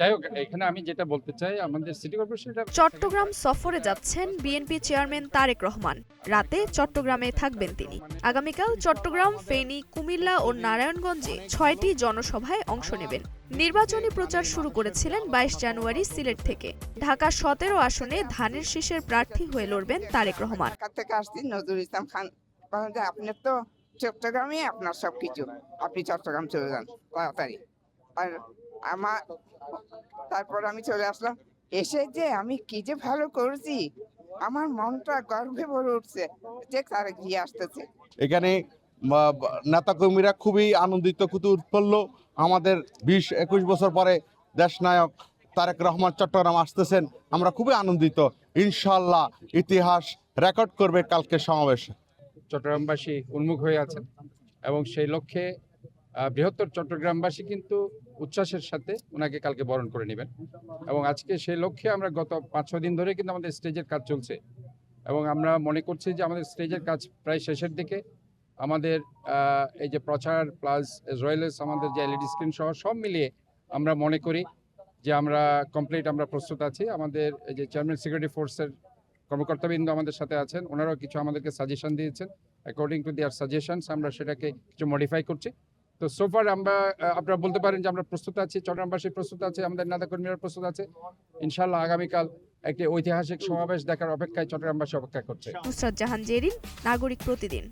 যাই হোক, এখানে আমি যেটা বলতে চাই, আমাদের সিটি কর্পোরেশন চট্টগ্রাম সফরে যাচ্ছেন বিএনপি চেয়ারম্যান তারেক রহমান। রাতে চট্টগ্রামে থাকবেন তিনি। আগামীকাল চট্টগ্রাম, ফেনী, কুমিল্লা ও নারায়ণগঞ্জে ৬টি জনসভায় অংশ নেবেন। নির্বাচনী প্রচার শুরু করেছিলেন ২২ জানুয়ারি সিলেট থেকে। ঢাকা ১৭ আসনে ধানের শীষের প্রার্থী হয়ে লড়বেন তারেক রহমান। ঢাকা থেকে আসছি নজরুল ইসলাম খান। বলেন যে আপনার তো চট্টগ্রামে আপনার সবকিছু, আপনি চট্টগ্রাম চলে যান তাড়াতাড়ি। আর আমার তারপর আমি চলে আসলাম। এসে যে আমি কি যে ভালো করেছি, আমার মনটা গর্বে ভরে উঠছে যে তারা গিয়ে আসতেছে। এখানে নেতাকর্মীরা খুবই আনন্দিত, খুবই উৎফুল্ল। আমাদের ২০-২১ বছর পরে দেশনায়ক তারেক রহমান চট্টগ্রাম আসতেছেন, আমরা খুবই আনন্দিত। ইনশাল্লাহ ইতিহাস রেকর্ড করবে কালকে সমাবেশ। চট্টগ্রামবাসী উন্মুখ হয়ে আছেন এবং সেই লক্ষ্যে বৃহত্তর চট্টগ্রামবাসী কিন্তু উচ্ছ্বাসের সাথে ওনাকে কালকে বরণ করে নেবেন। এবং আজকে সেই লক্ষ্যে আমরা গত 5-6 দিন ধরে কিন্তু আমাদের স্টেজের কাজ চলছে এবং আমরা মনে করছি যে আমাদের স্টেজের কাজ প্রায় শেষের দিকে। আমাদের এই যে প্রচার প্লাস রয়েলেস, আমাদের যে এলইডি স্ক্রিন সহ সব মিলিয়ে আমরা মনে করি যে আমরা কমপ্লিট, আমরা প্রস্তুত আছি। আমাদের এই যে চেয়ারম্যান সিকিউরিটি ফোর্সের কর্মকর্তাবৃন্দ আমাদের সাথে আছেন, ওনারাও কিছু আমাদেরকে সাজেশন দিয়েছেন। অ্যাকর্ডিং টু দেয়ার সাজেশনস আমরা সেটাকে কিছু মডিফাই করছি। তো সোফার আপনারা বলতে পারেন যে আমরা প্রস্তুত আছি, চট্টগ্রামবাসী প্রস্তুত আছে, আমাদের নেতাকর্মীরা প্রস্তুত আছে। ইনশাল্লাহ আগামীকাল একটি ঐতিহাসিক সমাবেশ দেখার অপেক্ষায় চট্টগ্রামবাসী অপেক্ষা করছে। নুসরাত জাহান জেরিন, নাগরিক প্রতিদিন।